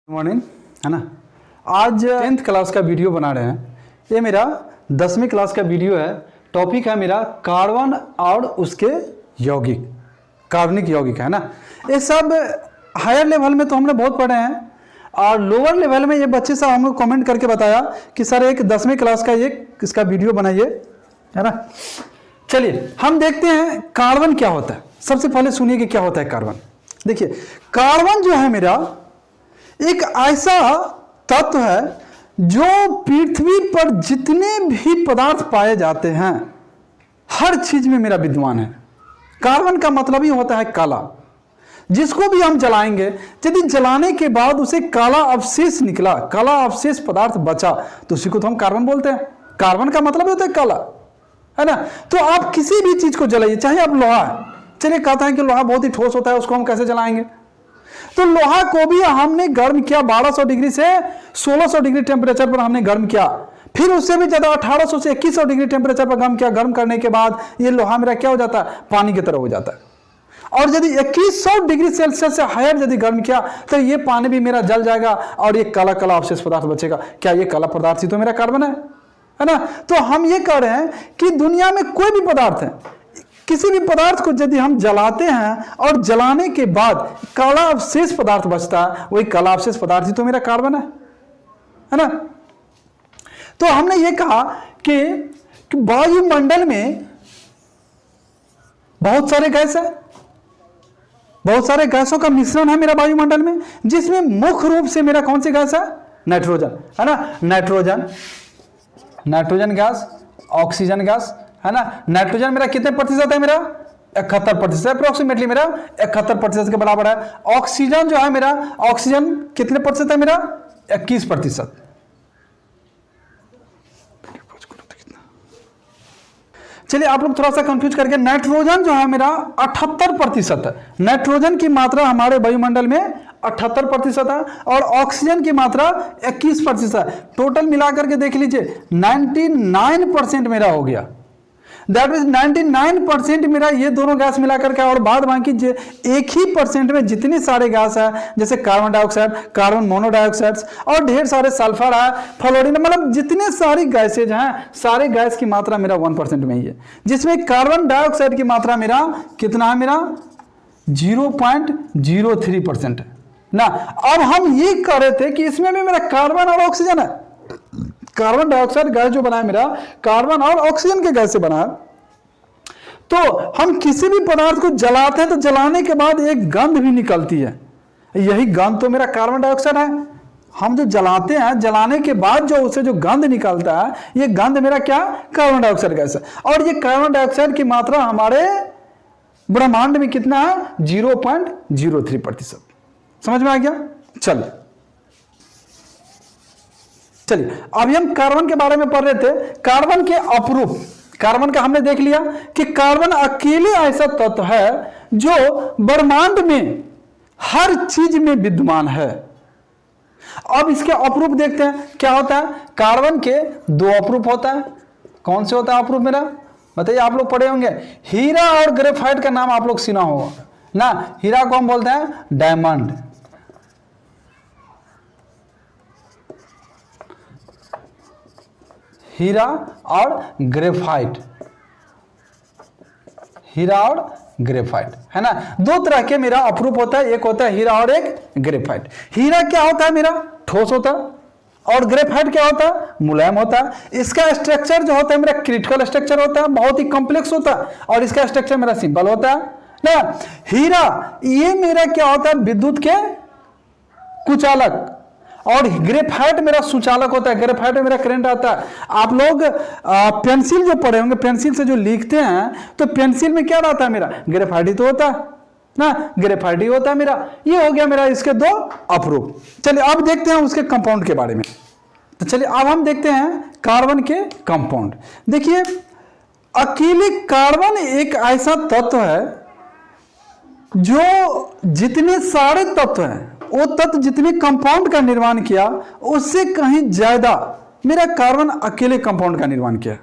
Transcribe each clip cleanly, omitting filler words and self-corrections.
Morning, है ना। आज 10th क्लास का वीडियो बना रहे हैं। ये मेरा 10वीं क्लास का वीडियो है। टॉपिक है मेरा कार्बन और उसके यौगिक, कार्बनिक यौगिक, है ना। ये सब हायर लेवल में तो हमने बहुत पढ़े हैं और लोअर लेवल में ये बच्चे सब हमको कमेंट करके बताया कि सर एक 10वीं क्लास का एक इसका वीडियो बनाइए, है ना। चलिए हम देखते हैं कार्बन क्या होता है। सबसे पहले सुनिए कि क्या होता है कार्बन। देखिए कार्बन जो है मेरा एक ऐसा तत्व है जो पृथ्वी पर जितने भी पदार्थ पाए जाते हैं हर चीज में मेरा विद्यमान है। कार्बन का मतलब ही होता है काला। जिसको भी हम जलाएंगे, यदि जलाने के बाद उसे काला अवशेष निकला, काला अवशेष पदार्थ बचा, तो उसी को तो हम कार्बन बोलते हैं। कार्बन का मतलब होता है काला, है ना। तो आप किसी भी चीज को जलाइए, चाहे आप लोहा, चलिए कहते हैं कि लोहा बहुत ही ठोस होता है, उसको हम कैसे जलाएंगे। तो लोहा को भी हमने गर्म किया, 1200 डिग्री से 1600 डिग्री टेम्परेचर पर हमने गर्म किया, फिर उससे भी ज्यादा 1800 से 2100 डिग्री टेम्परेचर पर गर्म किया। गर्म करने के बाद ये लोहा मेरा क्या हो जाता है, पानी की तरह हो जाता है। और यदि 2100 डिग्री सेल्सियस से हायर यदि गर्म किया तो ये पानी भी मेरा जल जाएगा और ये काला काला अवशेष पदार्थ बचेगा। क्या ये काला पदार्थ ही तो मेरा कार्बन है ना। तो हम ये कह रहे हैं कि दुनिया में कोई भी पदार्थ है, किसी भी पदार्थ को यदि हम जलाते हैं और जलाने के बाद काला अवशेष पदार्थ बचता है, वही काला अवशेष पदार्थ ही तो मेरा कार्बन है ना। तो हमने ये कहा कि वायुमंडल में बहुत सारे गैस है, बहुत सारे गैसों का मिश्रण है मेरा वायुमंडल में, जिसमें मुख्य रूप से मेरा कौन सी गैस है, नाइट्रोजन, है ना। नाइट्रोजन गैस, ऑक्सीजन गैस, है ना। नाइट्रोजन मेरा कितने प्रतिशत है, मेरा 71% अप्रोक्सीमेटली, मेरा 71% के बराबर है। ऑक्सीजन जो है मेरा, ऑक्सीजन कितने प्रतिशत है, मेरा 21%। चलिए आप लोग थोड़ा सा कंफ्यूज करके, नाइट्रोजन जो है मेरा 78% है। नाइट्रोजन की मात्रा हमारे वायुमंडल में 78% है और ऑक्सीजन की मात्रा 21% है। टोटल मिलाकर के देख लीजिए 99% मेरा हो गया। दैट मीन्स 99% मेरा ये दोनों गैस मिलाकर के, और बाद बाकी एक ही परसेंट में जितने सारे गैस है, जैसे कार्बन डाइऑक्साइड, कार्बन मोनोडाइऑक्साइड और ढेर सारे सल्फर है, फ्लोरीन, मतलब जितने सारी गैसेज हैं, सारे गैस की मात्रा मेरा 1% में ही है। जिसमें कार्बन डाइऑक्साइड की मात्रा मेरा कितना है, मेरा 0.03% है ना। अब हम ये कह रहे थे कि इसमें भी मेरा कार्बन और ऑक्सीजन है। कार्बन डाइऑक्साइड गैस जो बना है मेरा, कार्बन और ऑक्सीजन के गैस से बना है। तो हम किसी भी पदार्थ को जलाते हैं तो जलाने के बाद एक गंध भी निकलती है, यही गंध तो मेरा कार्बन डाइऑक्साइड है। हम जो जलाते हैं, जलाने के बाद जो उसे जो गंध निकलता है, ये गंध मेरा क्या, कार्बन डाइऑक्साइड गैस है। और ये कार्बन डाइऑक्साइड की मात्रा हमारे ब्रह्मांड में कितना है, 0.03%। समझ में आ गया। चलिए अभी हम कार्बन के बारे में पढ़ रहे थे। कार्बन के अपरूप, कार्बन का हमने देख लिया कि कार्बन अकेले ऐसा तत्व है जो ब्रह्मांड में हर चीज में विद्यमान है। अब इसके अपरूप देखते हैं क्या होता है। कार्बन के 2 अपरूप होता है। कौन से होता है अपरूप मेरा, बताइए। आप लोग पढ़े होंगे, हीरा और ग्रेफाइट का नाम आप लोग सुना होगा ना। हीरा को हम बोलते हैं डायमंड, हीरा और ग्रेफाइट, हीरा और ग्रेफाइट, है ना। 2 तरह के मेरा अपरूप होता है, एक होता है हीरा और एक ग्रेफाइट। हीरा क्या होता है मेरा, ठोस होता है, और ग्रेफाइट क्या होता है, मुलायम होता है। इसका स्ट्रक्चर जो होता है मेरा क्रिटिकल स्ट्रक्चर होता है, बहुत ही कॉम्प्लेक्स होता है, और इसका स्ट्रक्चर मेरा सिंपल होता है ना। हीरा ये मेरा क्या होता है, विद्युत के कुचालक, और ग्रेफाइट मेरा सुचालक होता है। ग्रेफाइट में मेरा करंट आता है। आप लोग पेंसिल जो पढ़े होंगे, पेंसिल से जो लिखते हैं तो पेंसिल में क्या रहता है, मेरा ग्रेफाइट ही तो होता है ना, ग्रेफाइट ही होता है मेरा। ये हो गया मेरा इसके 2 अपरूप। चलिए अब देखते हैं उसके कंपाउंड के बारे में। तो चलिए अब हम देखते हैं कार्बन के कंपाउंड। देखिए अकेले कार्बन एक ऐसा तत्व है जो जितने सारे तत्व हैं, वो तत्व जितने कंपाउंड का निर्माण किया, उससे कहीं ज्यादा मेरा कार्बन अकेले कंपाउंड का निर्माण किया,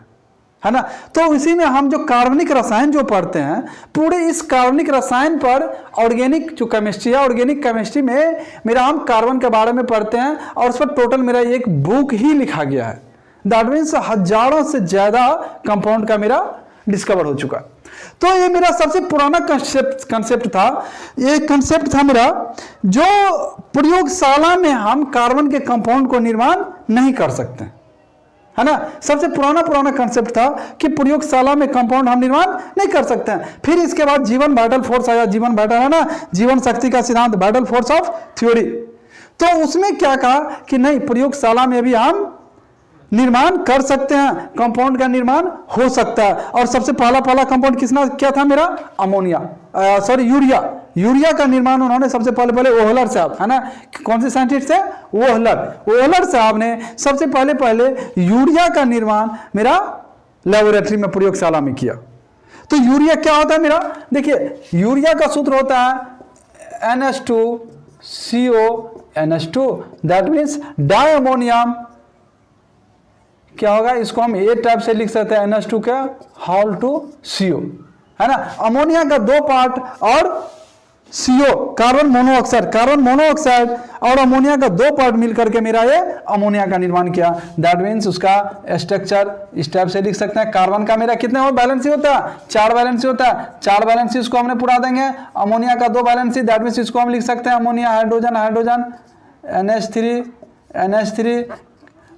है ना। तो इसी में हम जो कार्बनिक रसायन जो पढ़ते हैं, पूरे इस कार्बनिक रसायन पर ऑर्गेनिक जो केमिस्ट्री है, ऑर्गेनिक केमिस्ट्री में मेरा हम कार्बन के बारे में पढ़ते हैं और उस पर टोटल मेरा एक बुक ही लिखा गया है। दैट मीन्स हजारों से ज्यादा कंपाउंड का मेरा डिस्कवर हो चुका। तो ये मेरा सबसे पुराना कंसेप्ट था। ये कंसेप्ट था मेरा जो प्रयोगशाला में हम कार्बन के कंपाउंड को निर्माण नहीं कर सकते, है ना। सबसे पुराना कंसेप्ट था कि प्रयोगशाला में कंपाउंड हम निर्माण नहीं कर सकते हैं। फिर इसके बाद जीवन वाइटल फोर्स आया, जीवन वाइटल, है ना, जीवन शक्ति का सिद्धांत, वाइटल फोर्स ऑफ थ्योरी। तो उसमें क्या कहा कि नहीं, प्रयोगशाला में भी हम निर्माण कर सकते हैं, कंपाउंड का निर्माण हो सकता है। और सबसे पहला कंपाउंड किसना क्या था मेरा, यूरिया का निर्माण उन्होंने सबसे पहले ओहलर साहब, है ना, कौन से साइंटिस्ट है, ओहलर साहब ने सबसे पहले यूरिया का निर्माण मेरा लेबोरेटरी में प्रयोगशाला में किया। तो यूरिया क्या होता है मेरा, देखिए यूरिया का सूत्र होता है NH2CO NH2, that means diammonium, क्या होगा, इसको हम ए टाइप से लिख सकते हैं, NH2 का होल टू CO, है ना। अमोनिया का 2 पार्ट और CO कार्बन मोनोऑक्साइड और अमोनिया का 2 पार्ट मिलकर के मेरा ये अमोनिया का निर्माण किया। दैट मीन्स उसका स्ट्रक्चर इस टाइप से लिख सकते हैं। कार्बन का मेरा कितने वैलेंसी होता है, 4 वैलेंसी होता है। 4 वैलेंसी इसको हमने पुरा देंगे। अमोनिया का 2 वैलेंसी, दैट मीन्स इसको हम लिख सकते हैं अमोनिया हाइड्रोजन NH3।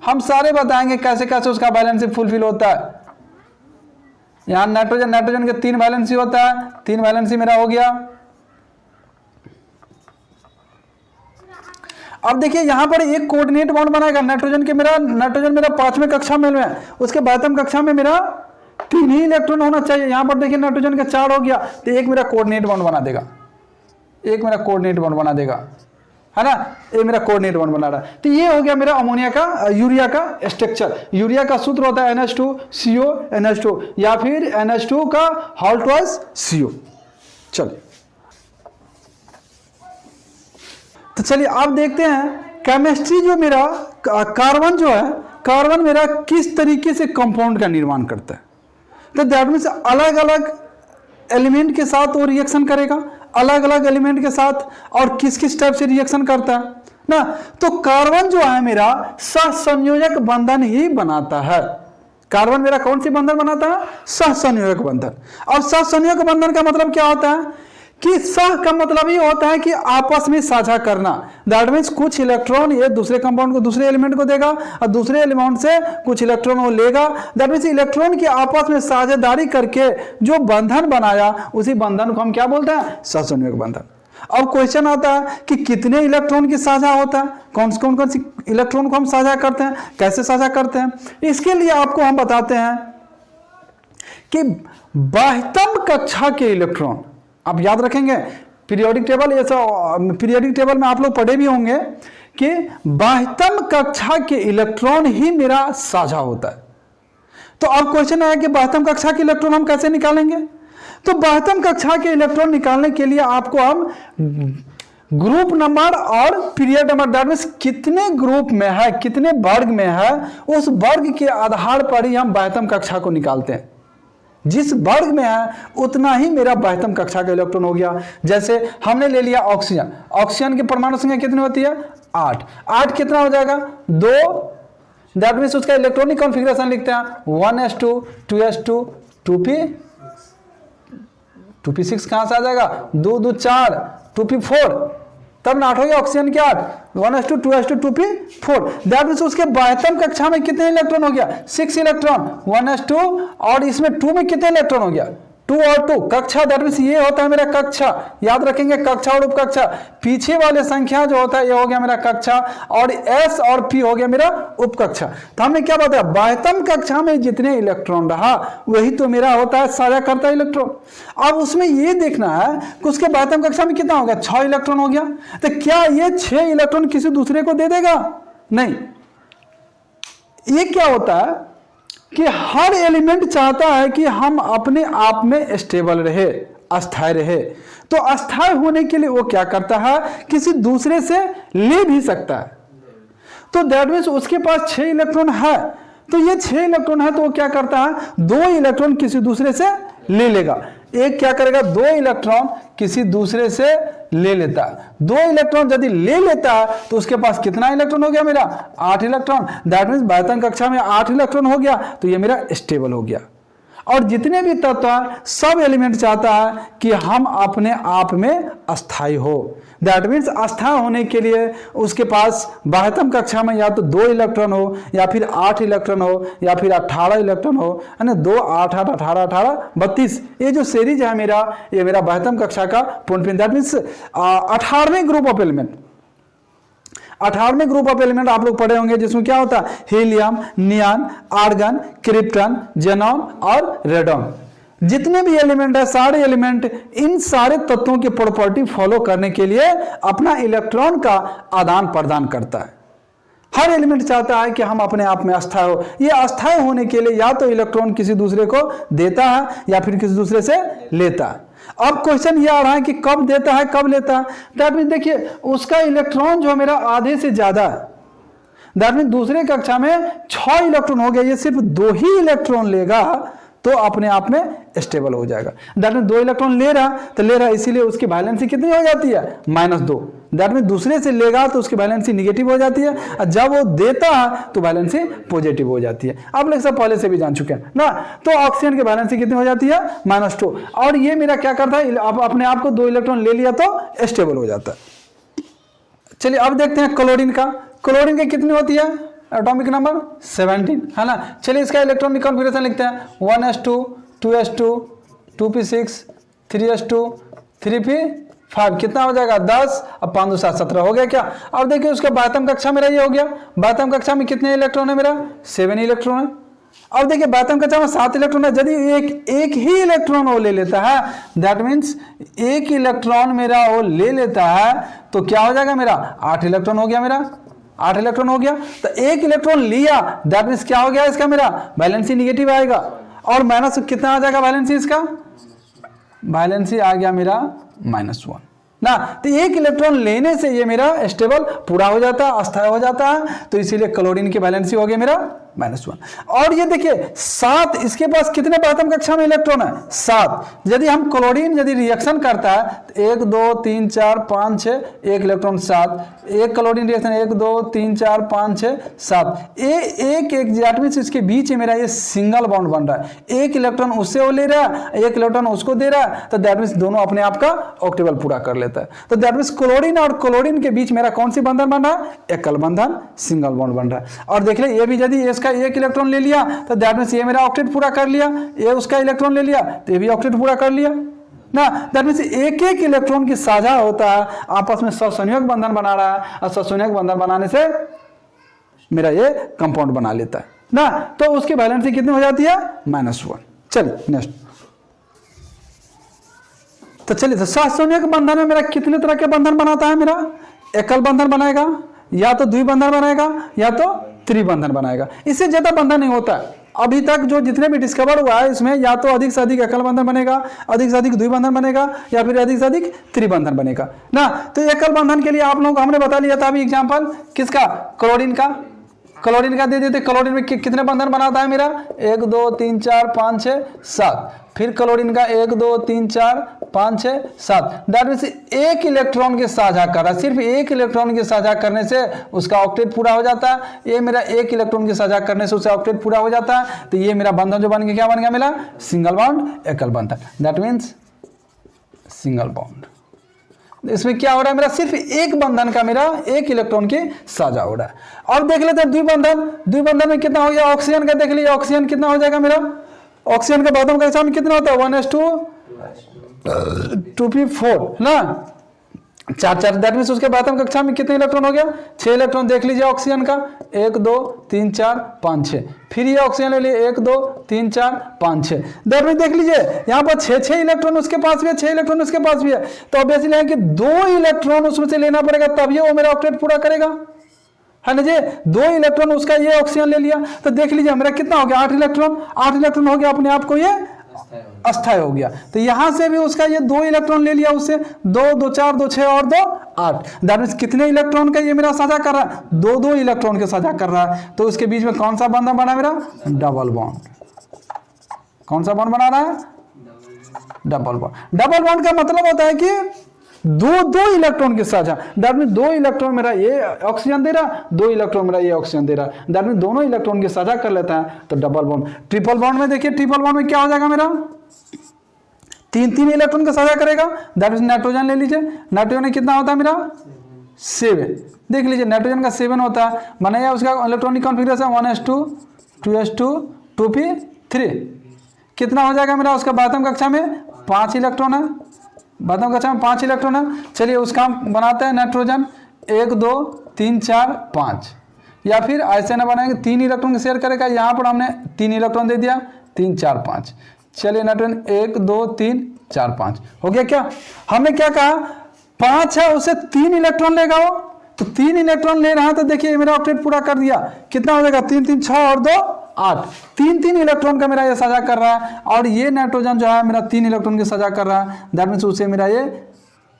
हम सारे बताएंगे कैसे कैसे उसका बैलेंसी फुलफिल होता है। यहां नाइट्रोजन के 3 बैलेंसी होता है, 3 बैलेंसी मेरा हो गया। अब देखिए यहां पर एक कोऑर्डिनेट बॉन्ड बनाएगा नाइट्रोजन मेरा 5वें कक्षा में है, उसके 12वें कक्षा में मेरा 3 ही इलेक्ट्रॉन होना चाहिए। यहां पर देखिए नाइट्रोजन का 4 हो गया, तो एक मेरा कोऑर्डिनेट बॉन्ड बना देगा, है ना, ये मेरा कोऑर्डिनेट बॉन्ड बना रहा है। तो ये हो गया मेरा अमोनिया का, यूरिया का स्ट्रक्चर। यूरिया का सूत्र होता है NH2CO NH2 या फिर NH2 का होल ट्वाइस CO। चलिए तो चलिए आप देखते हैं केमिस्ट्री जो मेरा कार्बन मेरा किस तरीके से कंपाउंड का निर्माण करता है। तो दैट मीन्स अलग अलग एलिमेंट के साथ वो रिएक्शन करेगा, अलग अलग एलिमेंट के साथ, और किस किस टाइप से रिएक्शन करता है ना। तो कार्बन जो है मेरा सहसंयोजक बंधन ही बनाता है। कार्बन मेरा कौन सी बंधन बनाता है, सहसंयोजक बंधन। और सहसंयोजक बंधन का मतलब क्या होता है कि सह का मतलब ये होता है कि आपस में साझा करना। दैट मीन्स कुछ इलेक्ट्रॉन ये दूसरे कंपाउंड को, दूसरे एलिमेंट को देगा और दूसरे एलिमेंट से कुछ इलेक्ट्रॉन वो लेगा। दैट मीन्स इलेक्ट्रॉन की आपस में साझेदारी करके जो बंधन बनाया, उसी बंधन को हम क्या बोलते हैं, सहसंयोजक बंधन। अब क्वेश्चन आता है कि कितने इलेक्ट्रॉन की साझा होता है, कौन सी इलेक्ट्रॉन को हम साझा करते हैं, कैसे साझा करते हैं। इसके लिए आपको हम बताते हैं कि बाह्यतम कक्षा के इलेक्ट्रॉन, आप याद रखेंगे पीरियोडिक टेबल में आप लोग पढ़े भी होंगे कि बाह्यतम कक्षा के इलेक्ट्रॉन ही मेरा साझा होता है। तो अब क्वेश्चन आया कि बाह्यतम कक्षा के इलेक्ट्रॉन हम कैसे निकालेंगे। तो बाह्यतम कक्षा के इलेक्ट्रॉन निकालने के लिए आपको हम ग्रुप नंबर और पीरियड नंबर, दैट मींस कितने ग्रुप में है, कितने वर्ग में है, उस वर्ग के आधार पर ही हम बाह्यतम कक्षा को निकालते हैं। जिस वर्ग में है उतना ही मेरा बाह्यतम कक्षा का इलेक्ट्रॉन हो गया। जैसे हमने ले लिया ऑक्सीजन की परमाणु संख्या कितनी होती है, 8 कितना हो जाएगा, 2। दैट मीन्स उसका इलेक्ट्रॉनिक कॉन्फ़िगरेशन लिखते हैं 1s2 2s2 2p6 कहां से आ जाएगा, 2 2 4 2p4, तब 8 हो गया ऑक्सीजन के 8, 1s2 2s2 2p4। That means उसके बाह्यतम कक्षा में कितने इलेक्ट्रॉन हो गया, 6 इलेक्ट्रॉन, 1s2, और इसमें 2 में कितने इलेक्ट्रॉन हो गया, 2 और 2 कक्षा। दैट मींस ये होता है मेरा कक्षा, याद रखेंगे कक्षा और उपकक्षा। पीछे वाले संख्या जो होता है ये हो गया मेरा कक्षा, और S और P हो गया मेरा उपकक्षा। तो हमने क्या बताया, बाह्यतम कक्षा में जितने इलेक्ट्रॉन रहा वही तो मेरा होता है साझा करता है इलेक्ट्रॉन। अब उसमें ये देखना है कि उसके बाह्यतम कक्षा में कितना हो गया, 6 इलेक्ट्रॉन हो गया। तो क्या ये 6 इलेक्ट्रॉन किसी दूसरे को दे देगा, नहीं। ये क्या होता है कि हर एलिमेंट चाहता है कि हम अपने आप में स्टेबल रहे, अस्थायी रहे। तो अस्थायी होने के लिए वो क्या करता है, किसी दूसरे से ले भी सकता है। तो दैट मीन्स उसके पास 6 इलेक्ट्रॉन है, तो ये 6 इलेक्ट्रॉन है, तो वो क्या करता है, 2 इलेक्ट्रॉन किसी दूसरे से ले लेगा। एक क्या करेगा, 2 इलेक्ट्रॉन किसी दूसरे से ले लेता है। 2 इलेक्ट्रॉन यदि ले लेता है तो उसके पास कितना इलेक्ट्रॉन हो गया मेरा, 8 इलेक्ट्रॉन। दैट मीन्स बाह्यतम कक्षा में 8 इलेक्ट्रॉन हो गया, तो ये मेरा स्टेबल हो गया। और जितने भी तत्व है सब एलिमेंट चाहता है कि हम अपने आप में अस्थायी हो। दैट मीन्स अस्थायी होने के लिए उसके पास बाह्यतम कक्षा में या तो 2 इलेक्ट्रॉन हो, या फिर 8 इलेक्ट्रॉन हो, या फिर 18 इलेक्ट्रॉन हो, है ना। 2 8 8 18 18 32, ये जो सीरीज है मेरा, ये मेरा बाह्यतम कक्षा का पूर्णपिंड। दैट मीन्स 18वें ग्रुप ऑफ एलिमेंट, 18वें ग्रुप ऑफ एलिमेंट आप लोग पढ़े होंगे, जिसमें क्या होता है, helium, neon, argon, krypton, xenon और रेडॉन। जितने भी एलिमेंट है, सारे एलिमेंट इन सारे तत्वों की प्रॉपर्टी फॉलो करने के लिए अपना इलेक्ट्रॉन का आदान प्रदान करता है। हर एलिमेंट चाहता है कि हम अपने आप में अस्थायी हो। ये अस्थायी होने के लिए या तो इलेक्ट्रॉन किसी दूसरे को देता है या फिर किसी दूसरे से लेता है। अब क्वेश्चन ये आ रहा है कि कब देता है, कब लेता है। दैट मीन देखिए, उसका इलेक्ट्रॉन जो मेरा आधे से ज्यादा है, दैट मीन दूसरे कक्षा में 6 इलेक्ट्रॉन हो गया, ये सिर्फ 2 ही इलेक्ट्रॉन लेगा तो अपने आप में स्टेबल हो जाएगा। दैट मीन 2 इलेक्ट्रॉन ले रहा, इसीलिए उसकी वैलेंसी कितनी हो जाती है, -2। दैट मीन दूसरे से लेगा तो उसकी वैलेंसी निगेटिव हो जाती है, और जब वो देता है तो वैलेंसी पॉजिटिव हो जाती है। आप लोग सब पहले से भी जान चुके हैं ना। तो ऑक्सीजन की वैलेंसी कितनी हो जाती है, -2। और ये मेरा क्या करता है, अपने आप को 2 इलेक्ट्रॉन ले लिया तो स्टेबल हो जाता है। चलिए अब देखते हैं क्लोरीन का। क्लोरीन की कितनी होती है, एटॉमिक नंबर 17, है ना। चलिए इसका इलेक्ट्रॉनिक कॉन्फ़िगरेशन लिखते हैं, 1s2 2s2 2p6 3s2 3p5, कितना हो जाएगा 10, अब 5 2 7 17 हो गया क्या। अब देखिए उसका बाह्यतम कक्षा मेरा ये हो गया। बाह्यतम कक्षा में कितने इलेक्ट्रॉन है मेरा, 7 इलेक्ट्रॉन है। अब देखिए बाह्यतम कक्षा में 7 इलेक्ट्रॉन है, यदि एक ही इलेक्ट्रॉन वो ले लेता है, दैट मीन्स एक इलेक्ट्रॉन मेरा वो ले लेता है, तो क्या हो जाएगा मेरा, 8 इलेक्ट्रॉन हो गया, मेरा 8 इलेक्ट्रॉन हो गया। तो एक इलेक्ट्रॉन लिया, दैट मीन्स क्या हो गया इसका, मेरा वैलेंसी निगेटिव आएगा। और माइनस कितना आ जाएगा वैलेंसी, इसका वैलेंसी आ गया मेरा -1 ना। तो एक इलेक्ट्रॉन लेने से ये मेरा स्टेबल पूरा हो जाता है, अस्थायी हो जाता है। तो इसीलिए क्लोरीन की वैलेंसी हो गई मेरा -1। और ये देखिए 7, इसके पास कितने बाह्यतम कक्षा में इलेक्ट्रॉन है, 7। यदि हम क्लोरीन यदि रिएक्शन करता है तो 1 2 3 4 5 6, एक इलेक्ट्रॉन 7, एक क्लोरीन रिएक्शन 1 2 3 4 5 6 7, एक दैट मींस इसके बीच में मेरा ये सिंगल बॉन्ड बन रहा है। एक इलेक्ट्रॉन उससे वो ले रहा है, एक इलेक्ट्रॉन उसको दे रहा है, तो दैट मींस दोनों अपने आप का ऑक्टेबल पूरा कर लेता है। तो दैट मींस क्लोरीन और क्लोरीन के बीच मेरा कौन सी बंधन बन रहा है, एकल बंधन, सिंगल बॉन्ड बन रहा है। और देख ले ये भी यदि इसका एक इलेक्ट्रॉन ले लिया तो दैट मींस ये मेरा ऑक्टेट पूरा कर लिया, ये उसका इलेक्ट्रॉन ले लिया तो ये भी ऑक्टेट पूरा कर लिया ना। दैट मींस एक एक इलेक्ट्रॉन की साझा होता है, आपस में सहसंयोग बंधन बना रहा है, और सहसंयोग बंधन बनाने से मेरा ये कंपाउंड बना लेता है ना। तो उसकी वैलेंसी कितनी हो जाती है, -1। चलिए नेक्स्ट। तो चलिए, तो सहसंयोग बंधन में मेरा कितने तरह के बंधन बनाता है, मेरा एकल बंधन बनाएगा, या तो द्विबंधन बनाएगा, या तो त्रिबंधन बनाएगा। इससे ज्यादा बंधन नहीं होता है। अभी तक जो जितने भी डिस्कवर हुआ है इसमें या तो अधिक से अधिक एकल बंधन बनेगा, अधिक से अधिक द्विबंधन बनेगा, या फिर अधिक से अधिक त्रिबंधन बनेगा ना। तो एकल बंधन के लिए आप लोग हमने बता लिया था अभी एग्जांपल किसका, क्लोरीन का। क्लोरीन का दे देते, क्लोरीन में कितने बंधन बनाता है मेरा, 1 2 3 4 5 6 7। फिर क्लोरीन का 1 2 3 4 5 6 7। दैट मीन्स एक इलेक्ट्रॉन के साझा कर रहा है, सिर्फ एक इलेक्ट्रॉन के साझा करने से उसका ऑक्टेट पूरा हो जाता है। ये मेरा एक इलेक्ट्रॉन के साझा करने से उसका ऑक्टेट पूरा हो जाता है। तो ये मेरा बंधन जो बन गया, क्या बन गया मेरा, सिंगल बॉन्ड एकल बंधन। That means single bond. इसमें क्या हो रहा है, मेरा सिर्फ एक बंधन का मेरा एक इलेक्ट्रॉन की साझा हो रहा है। और देख लेते हैं द्विबंधन। द्विबंधन में कितना हो गया, ऑक्सीजन का देख लीजिए, ऑक्सीजन कितना हो जाएगा मेरा, ऑक्सीजन का बाह्यतम कक्षा में कितना होता है, 1s2 2p4 ना, 4 4। दैट मींस उसके बाह्यतम कक्षा में कितने इलेक्ट्रॉन हो गया, 6 इलेक्ट्रॉन। देख लीजिए ऑक्सीजन का 1 2 3 4 5 6। फिर ये ऑक्सीजन ले लिए 1 2 3 4 5 6। दैट मींस देख लीजिए यहाँ पर 6 इलेक्ट्रॉन उसके पास भी है, 6 इलेक्ट्रॉन उसके पास भी है। तो ऑब्वियसली है कि 2 इलेक्ट्रॉन उसमें से लेना पड़ेगा, तब ये वो मेरा ऑक्टेट पूरा करेगा, है ना जी। 2 इलेक्ट्रॉन उसका ये ऑक्सीजन ले लिया, तो देख लीजिए मेरा कितना हो गया, 8 इलेक्ट्रॉन। 8 इलेक्ट्रॉन हो गया, अपने आप को ये अस्थायी हो गया। तो यहाँ से भी उसका ये 2 इलेक्ट्रॉन ले लिया, उससे 2 2 4 2 6 और 2 8। दैट मीन्स कितने इलेक्ट्रॉन का ये मेरा साझा कर रहा है? 2 2 इलेक्ट्रॉन के साझा कर रहा है। तो उसके बीच में कौन सा बंधन बना मेरा? Double bond. कौन सा बॉन्ड बना रहा है? Double bond. डबल बॉन्ड का मतलब होता है कि 2 2 इलेक्ट्रॉन के साझा। दैट मीन 2 इलेक्ट्रॉन मेरा ये ऑक्सीजन दे रहा, 2 इलेक्ट्रॉन मेरा ये ऑक्सीजन दे रहा। दैट मीन दोनों इलेक्ट्रॉन के साझा कर लेता है, तो डबल बॉन्ड। ट्रिपल बॉन्ड में देखिए, ट्रिपल बॉन्ड में क्या हो जाएगा मेरा? 3 3 इलेक्ट्रॉन का साझा करेगा। दैट मीन नाइट्रोजन ले लीजिए, नाइट्रोजन में कितना होता है मेरा? 7। देख लीजिए नाइट्रोजन का 7 होता है। बनाया उसका electronic configuration 1s2 2s2 2p3। कितना हो जाएगा मेरा? उसका बातम कक्षा में 5 इलेक्ट्रॉन है। बातम कक्षा में 5 इलेक्ट्रॉन है। चलिए उसका बनाते हैं नाइट्रोजन 1 2 3 4 5, या फिर ऐसे ना बनाएंगे 3 इलेक्ट्रॉन के शेयर करेगा। यहाँ पर हमने 3 इलेक्ट्रॉन दे दिया, 3 4 5। चलिए नाइट्रोजन 1 2 3 4 5 हो गया। क्या हमने क्या कहा? 5 है, उसे 3 इलेक्ट्रॉन लेगा वो, तो 3 इलेक्ट्रॉन ले रहा है। तो देखिए मेरा ऑक्टेट पूरा कर दिया। कितना हो जाएगा? 3 3 6 और 2 8। 3 3 इलेक्ट्रॉन का मेरा ये साझा कर रहा है, और ये नाइट्रोजन जो है मेरा 3 इलेक्ट्रॉन के साझा कर रहा है। दैट मीन्स उसे मेरा ये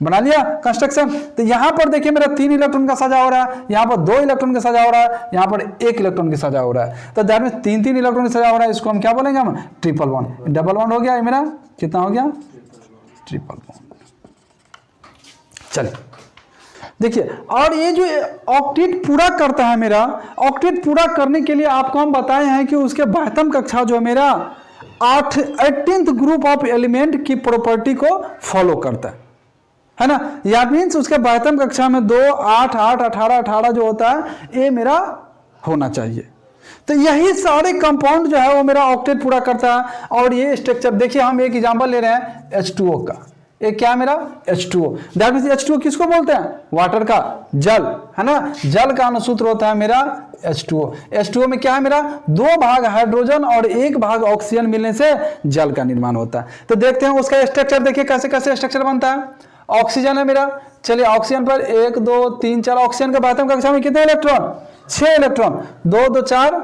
बना लिया कंस्ट्रक्शन। तो यहाँ पर देखिए मेरा 3 इलेक्ट्रॉन का साझा हो रहा है, यहाँ पर 2 इलेक्ट्रॉन का साझा हो रहा है, यहाँ पर 1 इलेक्ट्रॉन का साझा हो रहा है। तो दैट मीन्स 3 3 इलेक्ट्रॉन का साझा हो रहा है। इसको हम क्या बोलेंगे? हम ट्रिपल बॉन्ड। डबल बॉन्ड हो गया ये मेरा। कितना हो गया? Triple bond. चलिए देखिए, और ये जो ऑक्टेट पूरा करता है मेरा, ऑक्टेट पूरा करने के लिए आपको हम बताए हैं कि उसके बाह्यतम कक्षा जो मेरा 18th ग्रुप ऑफ एलिमेंट की प्रॉपर्टी को फॉलो करता है ना। या मीन्स उसके बाह्यतम कक्षा में 2 8 8 18 18 जो होता है ये मेरा होना चाहिए। तो यही सारे कंपाउंड जो है वो मेरा ऑक्टेट पूरा करता है। और ये स्ट्रक्चर देखिए, हम एक एग्जांपल ले रहे हैं H2O का। ये क्या मेरा? H2O। दैट मींस H2O किसको बोलते हैं? वाटर का, जल है ना। जल का अनुसूत्र होता है मेरा H2O। H2O में क्या है मेरा? 2 भाग हाइड्रोजन और 1 भाग ऑक्सीजन मिलने से जल का निर्माण होता है। तो देखते हैं उसका स्ट्रक्चर। देखिए कैसे कैसे स्ट्रक्चर बनता है। ऑक्सीजन है मेरा। चलिए ऑक्सीजन पर 1 2 3 4। ऑक्सीजन के बाह्यतम कक्षा में कितने इलेक्ट्रॉन? 6 इलेक्ट्रॉन। 2 2 4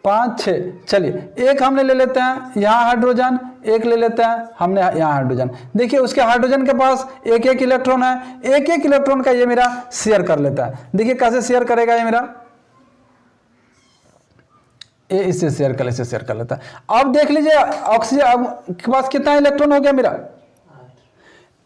5 6। चलिए एक हमने ले लेते हैं यहाँ हाइड्रोजन, एक ले लेते हैं हमने यहाँ हाइड्रोजन। देखिए उसके हाइड्रोजन के पास 1 1 इलेक्ट्रॉन है। 1 1 इलेक्ट्रॉन का ये मेरा शेयर कर लेता है। देखिए कैसे शेयर करेगा ये मेरा? ये इससे शेयर कर, इससे शेयर कर लेता है। अब देख लीजिए ऑक्सीजन के पास कितना इलेक्ट्रॉन हो गया मेरा?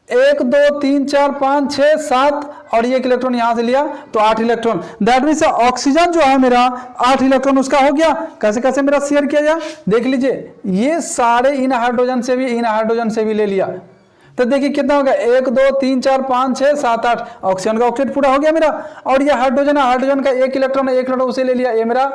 1 2 3 4 5 6 7 और 1 इलेक्ट्रॉन यहां से लिया तो 8 इलेक्ट्रॉन। दैट मीन्स ऑक्सीजन जो है मेरा 8 इलेक्ट्रॉन उसका हो गया। कैसे कैसे मेरा शेयर किया जाए? देख लीजिए ये सारे इन हाइड्रोजन से भी, इन हाइड्रोजन से भी ले लिया। तो देखिए कितना हो गया? 1 2 3 4 5 6 7 8। ऑक्सीजन का ऑक्टेट पूरा हो गया मेरा। और ये हाइड्रोजन है, हाइड्रोजन का 1 इलेक्ट्रॉन है, 1 इलेक्ट्रॉन उसे ले लिया। ये मेरा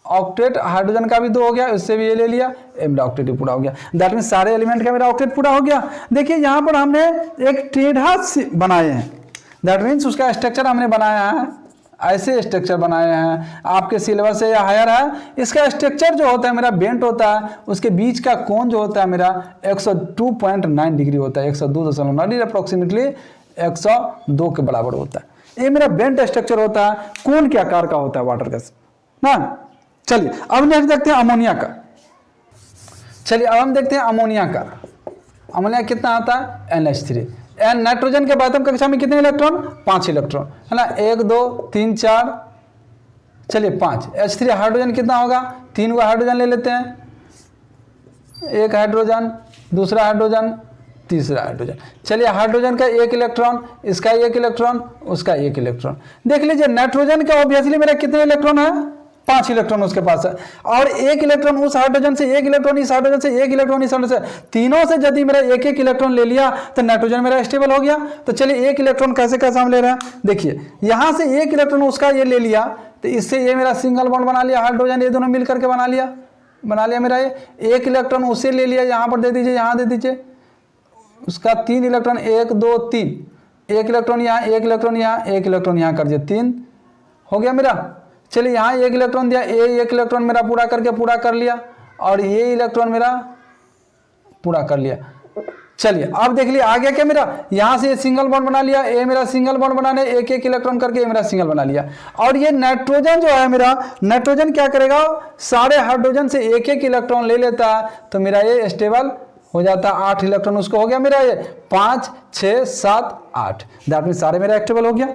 ऑक्टेट हाइड्रोजन का भी 2 हो गया, इससे भी ये ले लिया। मेरा ऑक्टेट पूरा हो गया। दैट मीन सारे एलिमेंट का मेरा ऑक्टेट पूरा हो गया। देखिए यहाँ पर हमने एक टेढ़ा बनाए हैं। दैट मीन्स उसका स्ट्रक्चर हमने बनाया है, ऐसे स्ट्रक्चर बनाए हैं। आपके सिलेबस से या हायर है। इसका स्ट्रक्चर जो होता है मेरा बेंट होता है। उसके बीच का कोण जो होता है मेरा 102.9 डिग्री होता है। 102.9 डिग्री अप्रोक्सीमेटली 102 के बराबर होता है। ये मेरा बेंट स्ट्रक्चर होता है, कोण के आकार का होता है वाटर का ना। चलिए अब नेक्स्ट देखते हैं अमोनिया का। चलिए अब हम देखते हैं अमोनिया का। अमोनिया कितना आता है? NH3। नाइट्रोजन के बाह्यतम कक्षा में कितने इलेक्ट्रॉन? 5 इलेक्ट्रॉन है ना। 1 2 3 4 चलिए 5। H3 हाइड्रोजन कितना होगा? 3 का हाइड्रोजन ले लेते हैं। 1 हाइड्रोजन, दूसरा हाइड्रोजन, तीसरा हाइड्रोजन। चलिए हाइड्रोजन का 1 इलेक्ट्रॉन, इसका 1 इलेक्ट्रॉन, उसका 1 इलेक्ट्रॉन। देख लीजिए नाइट्रोजन का ऑब्वियसली मेरा कितने इलेक्ट्रॉन है? 5 इलेक्ट्रॉन उसके पास है। और 1 इलेक्ट्रॉन उस हाइड्रोजन से, 1 इलेक्ट्रॉन इस हाइड्रोजन से, 1 इलेक्ट्रॉन इस हाइड्रोजन से, तीनों से यदि मेरा 1 1 इलेक्ट्रॉन ले लिया तो नाइट्रोजन मेरा स्टेबल हो गया। तो चलिए 1 इलेक्ट्रॉन कैसे कैसे हम ले रहे हैं? देखिए यहां से 1 इलेक्ट्रॉन उसका ये ले लिया तो इससे ये मेरा सिंगल बॉन्ड बना लिया। हाइड्रोजन ये दोनों मिल करके बना लिया मेरा। ये 1 इलेक्ट्रॉन उसे ले लिया, यहाँ पर दे दीजिए, यहाँ दे दीजिए। उसका 3 इलेक्ट्रॉन, 1 2 3, 1 इलेक्ट्रॉन यहाँ, 1 इलेक्ट्रॉन यहाँ, 1 इलेक्ट्रॉन यहाँ कर दिए, 3 हो गया मेरा। चलिए यहाँ 1 इलेक्ट्रॉन दिया, 1 इलेक्ट्रॉन मेरा पूरा कर लिया और ये इलेक्ट्रॉन मेरा पूरा कर लिया। चलिए अब देख लिया आ गया क्या मेरा, यहां से सिंगल बॉन्ड बना लिया, ए मेरा सिंगल बॉन्ड बनाने एक एक इलेक्ट्रॉन करके ये मेरा सिंगल बना लिया। और ये नाइट्रोजन जो है मेरा, नाइट्रोजन क्या करेगा, सारे हाइड्रोजन से एक एक इलेक्ट्रॉन ले लेता है, तो मेरा ये स्टेबल हो जाता है, 8 इलेक्ट्रॉन उसको हो गया मेरा ये 5 6 7 8, दैट मीन सारे मेरा स्टेबल हो गया।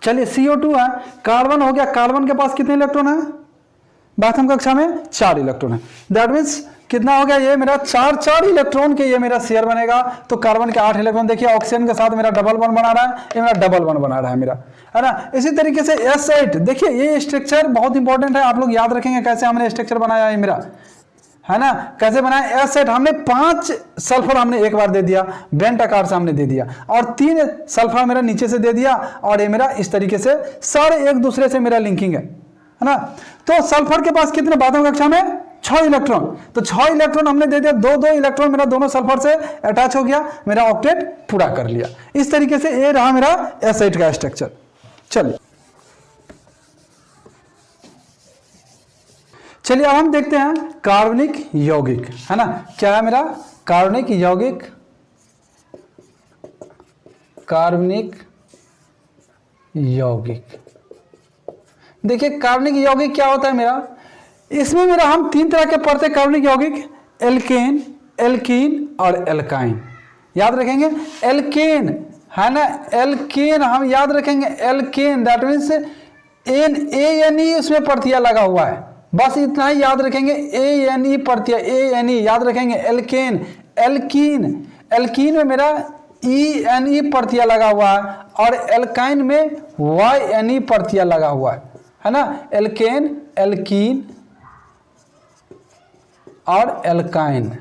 चलिए CO2 है, कार्बन हो गया, कार्बन के पास कितने इलेक्ट्रॉन है, प्रथम कक्षा में 4 इलेक्ट्रॉन है, दैट मीन्स कितना हो गया ये मेरा 4 इलेक्ट्रॉन के ये मेरा शेयर बनेगा, तो कार्बन के 8 इलेक्ट्रॉन, देखिए ऑक्सीजन के साथ मेरा डबल बॉन्ड बना रहा है, ये मेरा डबल बॉन्ड बना रहा है मेरा, है ना। इसी तरीके से S8, देखिए ये स्ट्रक्चर बहुत इंपॉर्टेंट है, आप लोग याद रखेंगे कैसे हमने स्ट्रक्चर बनाया है मेरा, है ना, कैसे बनाया। S8 हमने 5 सल्फर हमने एक बार दे दिया, बेंट आकार से हमने दे दिया, और 3 सल्फर मेरा नीचे से दे दिया, और ये मेरा इस तरीके से सारे एक दूसरे से मेरा लिंकिंग है ना। तो सल्फर के पास कितने, बातों कक्षा में 6 इलेक्ट्रॉन, तो 6 इलेक्ट्रॉन हमने दे दिया, 2 इलेक्ट्रॉन मेरा दोनों सल्फर से अटैच हो गया, मेरा ऑक्टेट पूरा कर लिया। इस तरीके से ये रहा मेरा S8 का स्ट्रक्चर। चलिए अब हम देखते हैं कार्बनिक यौगिक, है ना, क्या है मेरा कार्बनिक यौगिक, कार्बनिक यौगिक। देखिए कार्बनिक यौगिक क्या होता है मेरा, इसमें मेरा हम 3 तरह के पढ़ते हैं कार्बनिक यौगिक, एल्केन, एल्कीन और एल्काइन। याद रखेंगे एल्केन, है ना, एल्केन हम याद रखेंगे, एल्केन दैट मीन्स ANE उसमें प्रत्यय लगा हुआ है, बस इतना ही याद रखेंगे, ANE प्रत्यय, ANE याद रखेंगे। एल्केन, एल्कीन, एल्कीन में मेरा ENE प्रत्यय लगा हुआ है, और एल्काइन में YNE प्रत्यय लगा हुआ है ना। एल्केन, एल्कीन और एल्काइन,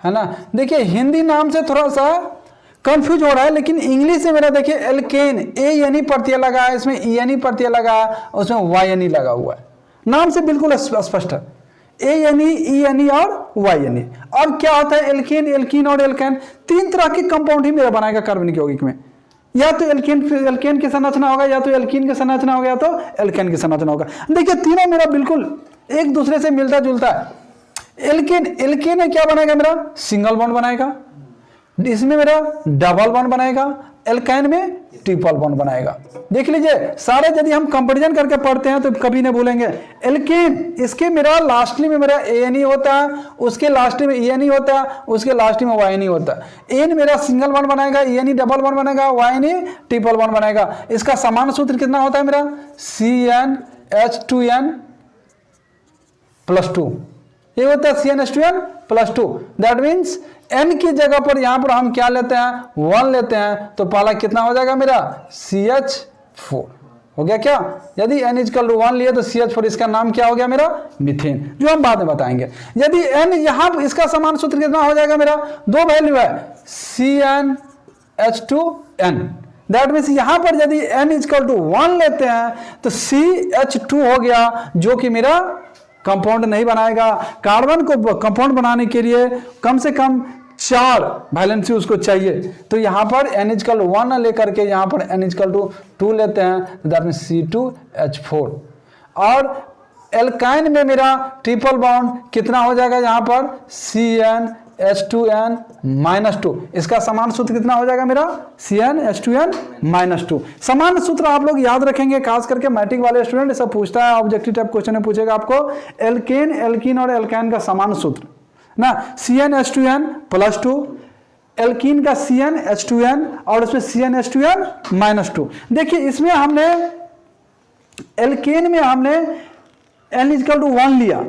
है ना। देखिए हिंदी नाम से थोड़ा सा कंफ्यूज हो रहा है, लेकिन इंग्लिश में मेरा देखिए एल्केन, ANE प्रत्यय लगा है, इसमें ENE प्रत्यय लगा है, उसमें YNE लगा हुआ है, नाम से बिल्कुल स्पष्ट है, ANE, ENE और YNE। और क्या होता है एल्केन, एल्कीन और एल्काइन, 3 तरह के कंपाउंड ही मेरा बनाएगा कार्बनिक यौगिक में, या तो एल्केन की संरचना होगा, या तो एल्कीन की संरचना होगा, या तो एल्केन की संरचना होगा। देखिए तीनों मेरा बिल्कुल एक दूसरे से मिलता जुलता है। एल्केन में क्या बनाएगा मेरा, सिंगल बॉन्ड बनाएगा, इसमें मेरा डबल बॉन्ड बनाएगा, एल्काइन में ट्रिपल बॉन्ड बनाएगा। देख लीजिए सारे यदि हम कंपैरिजन करके पढ़ते हैं तो कभी नहीं भूलेंगे। एल्केन, इसके मेरा लास्टली में मेरा ANE होता है, उसके लास्टली में ENE होता है, उसके लास्ट में YNE होता है। एन मेरा सिंगल बॉन्ड बनाएगा, ENE डबल बॉन्ड बनाएगा, YNE ट्रिपल बॉन्ड बनाएगा। इसका समान सूत्र कितना होता है मेरा, CnH2n +2, ये होता है CnH2n +2, दैट मीन्स n की जगह पर यहां पर हम क्या लेते हैं, 1 लेते हैं, तो पहला कितना हो जाएगा मेरा CH4 हो गया क्या। यदि n = 1 लिए तो CH4, इसका नाम क्या हो गया मेरा, मीथेन, जो हम बाद में बताएंगे। यदि n यहां इसका समान सूत्र कितना हो जाएगा मेरा, 2 वैल्यू है CnH2n, दैट मीन्स यहां पर यदि n = 1 लेते हैं तो CH2 हो गया, जो कि मेरा कंपाउंड नहीं बनाएगा। कार्बन को कंपाउंड बनाने के लिए कम से कम 4 वैलेंसी उसको चाहिए, तो यहां पर n = 1 लेकर के यहां पर n = 2 लेते हैं, तो दैट मीन्स C2H4। और एल्काइन में मेरा ट्रिपल बॉन्ड कितना हो जाएगा, यहां पर CnH2n -2, इसका समान सूत्र कितना हो जाएगा मेरा, CnH2n -2। समान सूत्र आप लोग याद रखेंगे, खास करके मैट्रिक वाले स्टूडेंट सब पूछता है, ऑब्जेक्टिव टाइप क्वेश्चन में पूछेगा आपको एल्केन, एल्कीन और एल्काइन का समान सूत्र ना, CnH2n +2, एल्कीन का CnH2n और उसमें CnH2n -2। देखिए इसमें हमने एल्केन में हमने n = 1 लिया,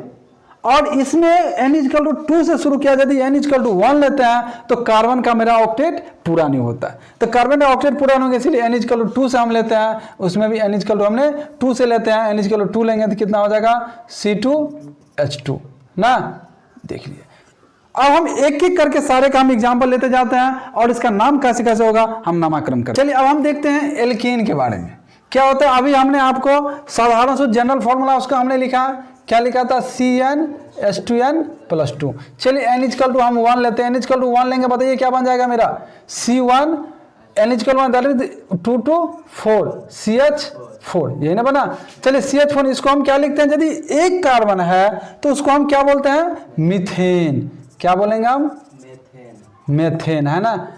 और इसमें n = 2 से शुरू किया। यदि n = 1 लेते हैं तो कार्बन का मेरा ऑक्टेट पूरा नहीं होता है, तो कार्बन का ऑक्टेट पूरा नहीं होगा, इसलिए n = 2 से हम लेते हैं, उसमें भी n = हमने 2 से लेते हैं, n = 2 लेंगे तो कितना हो जाएगा C2H2 ना। देख लिए अब हम एक एक करके सारे का हम एग्जाम्पल लेते जाते हैं, और इसका नाम कैसे कैसे होगा हम नामकरण करें। चलिए अब हम देखते हैं एल्केन के बारे में क्या होता है। अभी हमने आपको साधारण से जनरल फॉर्मूला उसका हमने लिखा, क्या लिखा था, CnH2n +2। चलिए n = हम 1 लेते हैं, n = 1 लेंगे, बताइए क्या बन जाएगा मेरा, C1 NH 2 to 4 CH4, यही ना बना। चलिए CH4 इसको हम क्या लिखते हैं, यदि एक कार्बन है तो उसको हम क्या बोलते हैं, मीथेन। क्या बोलेंगे हम, मेथेन, है ना,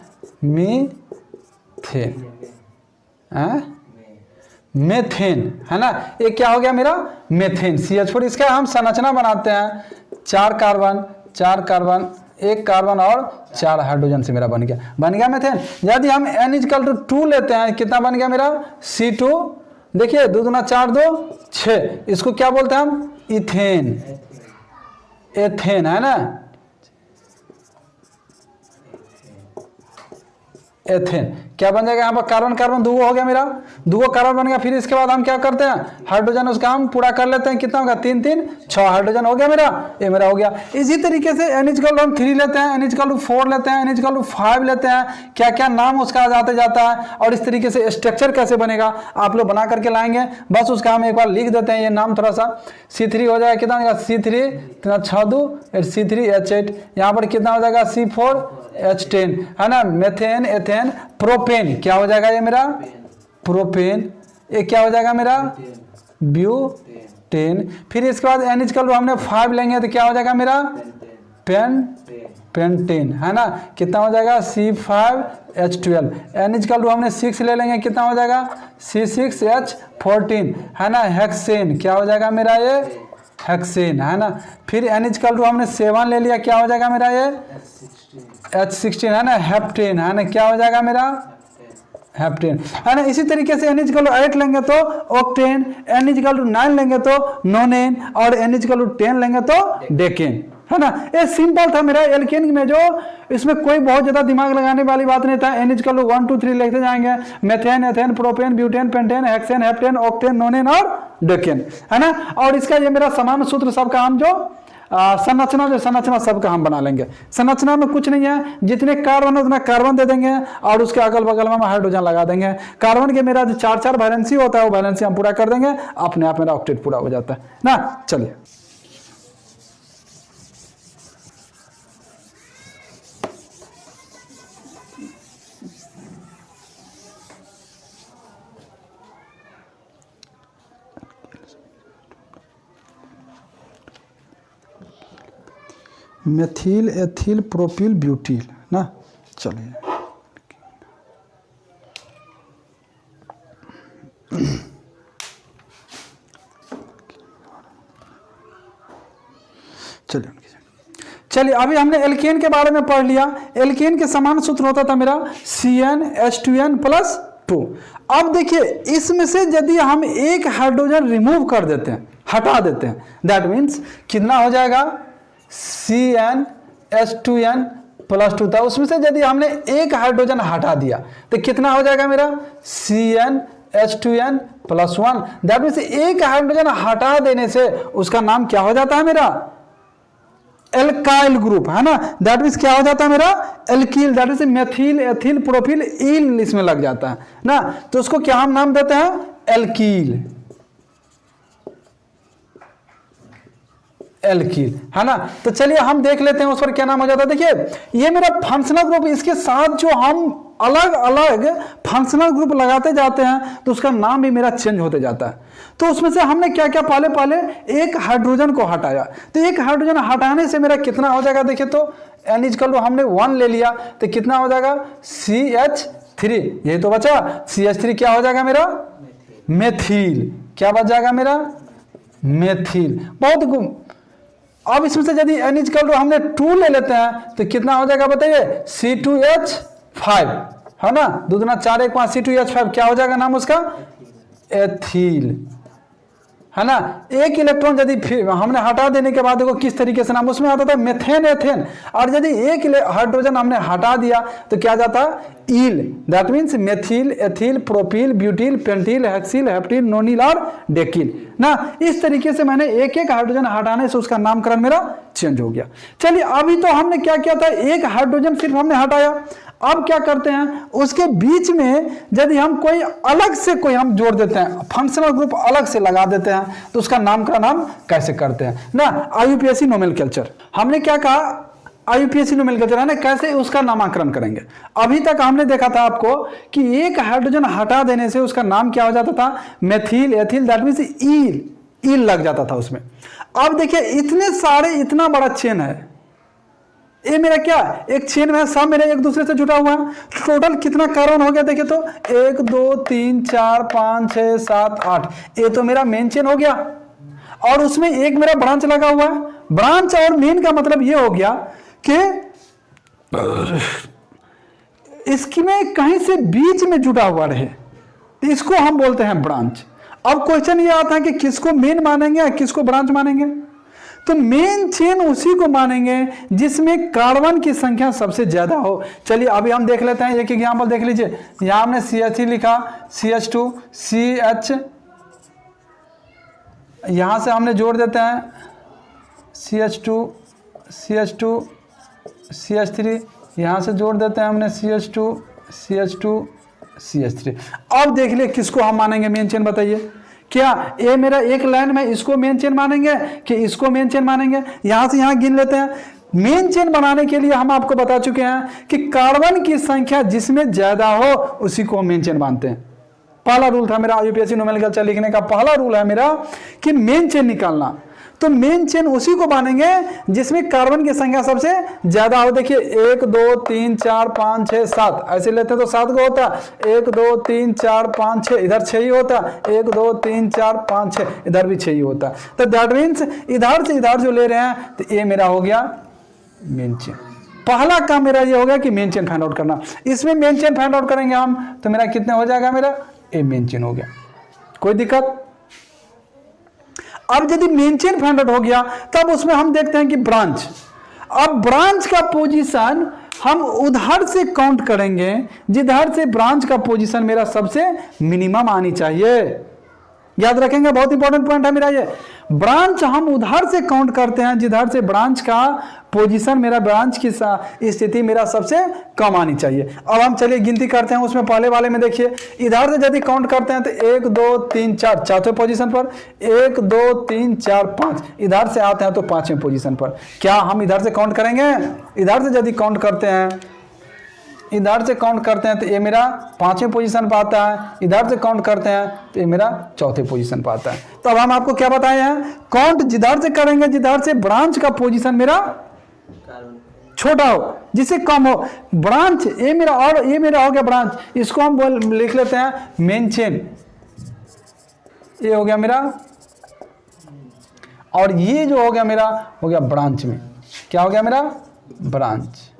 मीथेन, मेथेन, है ना। ये क्या हो गया मेरा, मेथेन। CH4 इसका हम संरचना बनाते हैं, 4 कार्बन, 1 कार्बन और 4 हाइड्रोजन से मेरा बन गया मेथेन। यदि हम N 2 लेते हैं, कितना बन गया मेरा, C2, देखिए 2 दूना 4 2 6, इसको क्या बोलते हैं हम, इथेन, एथेन, है ना, एथेन। क्या बन जाएगा यहाँ पर, कार्बन कार्बन दूगो हो गया मेरा, दूगो कार्बन बन गया। फिर इसके बाद हम क्या करते हैं, हाइड्रोजन उसका हम पूरा कर लेते हैं, कितना होगा, 3 3 6 हाइड्रोजन हो गया मेरा, ये मेरा हो गया। इसी तरीके से NH हम 3 लेते हैं, NH 4 लेते हैं, NH 5 लेते हैं, क्या क्या नाम उसका जाता है, और इस तरीके से स्ट्रक्चर कैसे बनेगा आप लोग बना करके लाएंगे। बस उसका हम एक बार लिख देते हैं, ये नाम थोड़ा सा। C3 हो जाएगा, कितना हो जाएगा, C3 6 2 C3H8, यहाँ पर कितना हो जाएगा, C4H10, है ना, मेथेन, एथेन, प्रोपेन, क्या हो जाएगा ये मेरा, प्रोपेन, ये क्या हो जाएगा मेरा, ब्यूटेन। फिर इसके बाद NH हमने 5 लेंगे तो क्या हो जाएगा मेरा, पेंटेन, है ना, कितना हो जाएगा, C5H12। NH हमने 6 ले लेंगे, कितना हो जाएगा, C6H14, है ना, हेक्सेन, क्या हो जाएगा मेरा ये, हेक्सेन, है ना। फिर NH हमने 7 ले लिया, क्या हो जाएगा मेरा ये, H16, है ना, हेप्टेन, है ना, क्या हो जाएगा मेरा, हेप्टेन, है ना। इसी तरीके से NH 8 लेंगे तो ऑक्टेन, NH 9 लेंगे तो नोनेन, और NH 10 लेंगे तो डेकेन, है ना। ये सिंपल था मेरा एल्केन में, जो इसमें कोई बहुत ज्यादा दिमाग लगाने वाली बात नहीं था। NH 1 2 3 लिखते जाएंगे, methane, ethane, propane, butane, pentane, hexane, heptane, octane, नोनेन और डेकेन, है ना। और इसका ये मेरा समान सूत्र सबका हम जो संरचना सबका हम बना लेंगे। संरचना में कुछ नहीं है, जितने कार्बन है उतना कार्बन दे देंगे और उसके अगल बगल में हम हाइड्रोजन लगा देंगे। कार्बन के मेरा जो 4 वैलेंसी होता है वो वैलेंसी हम पूरा कर देंगे, अपने आप मेरा ऑक्टेट पूरा हो जाता है ना। चलिए मेथिल, एथिल, प्रोपिल, ब्यूटिल ना। चलिए चलिए अभी हमने एल्केन के बारे में पढ़ लिया। एल्केन के समान सूत्र होता था मेरा CnH2n+2। अब देखिए इसमें से यदि हम एक हाइड्रोजन रिमूव कर देते हैं, हटा देते हैं, दैट मीन्स कितना हो जाएगा, CnH2n+2 था, उसमें से यदि हमने एक हाइड्रोजन हटा दिया तो कितना हो जाएगा मेरा, CnH2n+1। दैट मीन्स एक हाइड्रोजन हटा देने से उसका नाम क्या हो जाता है मेरा, एल्काइल ग्रुप, है ना। दैट मीन्स क्या हो जाता है मेरा, alkyl. That means methyl, ethyl, propyl, yl इसमें लग जाता है ना, तो उसको क्या हम नाम देते हैं, एल्कील, एल्कील, है ना। तो चलिए हम देख लेते हैं उस पर क्या नाम हो जाता है। देखिए ये मेरा फंक्शनल ग्रुप, इसके साथ जो हम अलग अलग फंक्शनल ग्रुप लगाते जाते हैं तो उसका नाम भी मेरा चेंज होते जाता है। तो उसमें से हमने क्या क्या पहले एक हाइड्रोजन को हटाया, तो एक हाइड्रोजन हटाने से मेरा कितना हो जाएगा, देखिए तो NH हमने 1 ले लिया तो कितना हो जाएगा, CH3, यही तो बचा। CH3 क्या हो जाएगा मेरा, मेथिल, क्या बच जाएगा मेरा, मेथिल। बहुत अब इसमें से यदि NH हमने 2 ले लेते हैं तो कितना हो जाएगा बताइए, C2H5, है ना, 2 दूना 4 1 5 C2H5, क्या हो जाएगा नाम उसका, एथिल, है ना। एक इलेक्ट्रॉन यदि फिर हमने हटा देने के बाद देखो किस तरीके से नाम उसमें आता था, मेथेन, एथेन, और यदि एक हाइड्रोजन हमने हटा दिया तो क्या जाता, yl. That means methyl, ethyl, propyl, butyl, pentyl, hexyl, heptyl, nonyl और डेकिल ना। इस तरीके से मैंने एक एक हाइड्रोजन हटाने से उसका नामकरण मेरा चेंज हो गया। चलिए अभी तो हमने क्या किया था, एक हाइड्रोजन सिर्फ हमने हटाया। अब क्या करते हैं, उसके बीच में यदि हम कोई अलग से कोई हम जोड़ देते हैं, फंक्शनल ग्रुप अलग से लगा देते हैं, तो उसका नामकरण हम कैसे करते हैं ना। IUPAC नोमेनक्लेचर हमने क्या कहा, आईयूपीएसी नोमेनक्लेचर है ना, कैसे उसका नामकरण करेंगे। अभी तक हमने देखा था आपको कि एक हाइड्रोजन हटा देने से उसका नाम क्या हो जाता था, मेथिल, एथिल, दैट मींस ईल लग जाता था उसमें। अब देखिए इतने सारे, इतना बड़ा चेन है, ये मेरा क्या एक चेन में सब मेरे एक दूसरे से जुटा हुआ है। टोटल कितना कार्बन हो गया देखिए तो 1 2 3 4 5 6 7 8, ये तो मेरा मेन चेन हो गया। और उसमें एक मेरा ब्रांच लगा हुआ है। ब्रांच और मेन का मतलब ये हो गया कि इसकी में कहीं से बीच में जुटा हुआ रहे, तो इसको हम बोलते हैं ब्रांच। अब क्वेश्चन ये आता है कि किसको मेन मानेंगे या किसको ब्रांच मानेंगे। तो मेन चेन उसी को मानेंगे जिसमें कार्बन की संख्या सबसे ज्यादा हो। चलिए अभी हम देख लेते हैं, एक एग्जांपल देख लीजिए। यहां हमने CH लिखा, CH2, CH, यहां से हमने जोड़ देते हैं CH2, CH2, CH3, यहां से जोड़ देते हैं हमने CH2, CH2, CH3। अब देख लिए किसको हम मानेंगे मेन चेन, बताइए। क्या ये मेरा एक लाइन में इसको मेन चेन मानेंगे कि इसको मेन चेन मानेंगे। यहां से यहां गिन लेते हैं। मेन चेन बनाने के लिए हम आपको बता चुके हैं कि कार्बन की संख्या जिसमें ज्यादा हो उसी को मेन चेन मानते हैं। पहला रूल था मेरा आईयूपीएसी नोमेनक्लेचर लिखने का, पहला रूल है मेरा कि मेन चेन निकालना। तो मेन चेन उसी को मानेंगे जिसमें कार्बन की संख्या सबसे ज्यादा हो। देखिए 1 2 3 4 5 6 7 ऐसे लेते तो 7 को होता, 1 2 3 4 5 6, इधर 6 ही होता, 1 2 3 4 5 6, इधर भी 6 ही होता। तो दैट मीन्स इधर से इधर जो ले रहे हैं तो ये मेरा हो गया मेन चेन। पहला काम मेरा ये हो गया कि मेन चेन फाइंड आउट करना। इसमें मेन चेन फाइंड आउट करेंगे हम तो मेरा कितने हो जाएगा, मेरा ये मेन चेन हो गया, कोई दिक्कत। अब यदि मेन चेन फाइंड आउट हो गया तब उसमें हम देखते हैं कि ब्रांच। अब ब्रांच का पोजीशन हम उधर से काउंट करेंगे जिधर से ब्रांच का पोजीशन मेरा सबसे मिनिमम आनी चाहिए। याद रखेंगे, बहुत इंपॉर्टेंट पॉइंट है मेरा ये। ब्रांच हम उधर से काउंट करते हैं जिधर से ब्रांच का पोजीशन, मेरा ब्रांच की स्थिति मेरा सबसे कम आनी चाहिए। अब हम चलिए गिनती करते हैं। उसमें पहले वाले में देखिए इधर से यदि काउंट करते हैं तो 1 2 3 4 चौथे पोजीशन पर, 1 2 3 4 5, इधर से आते हैं तो 5वें पोजीशन पर। क्या हम इधर से काउंट करेंगे? इधर से यदि काउंट करते हैं, इधर से काउंट करते हैं तो ये मेरा 5वें पोजीशन पर आता है, इधर से काउंट करते हैं तो ये मेरा चौथे पोजीशन पर आता है। तो अब हम आपको क्या बताए हैं, काउंट जिधर से करेंगे जिधर से ब्रांच का पोजीशन मेरा छोटा हो, जिससे कम हो। ब्रांच ये मेरा और ये मेरा हो गया ब्रांच, इसको हम लिख लेते हैं मेन चेन। ये हो गया मेरा, और ये जो हो गया मेरा हो गया ब्रांच में। क्या हो गया मेरा? ब्रांच।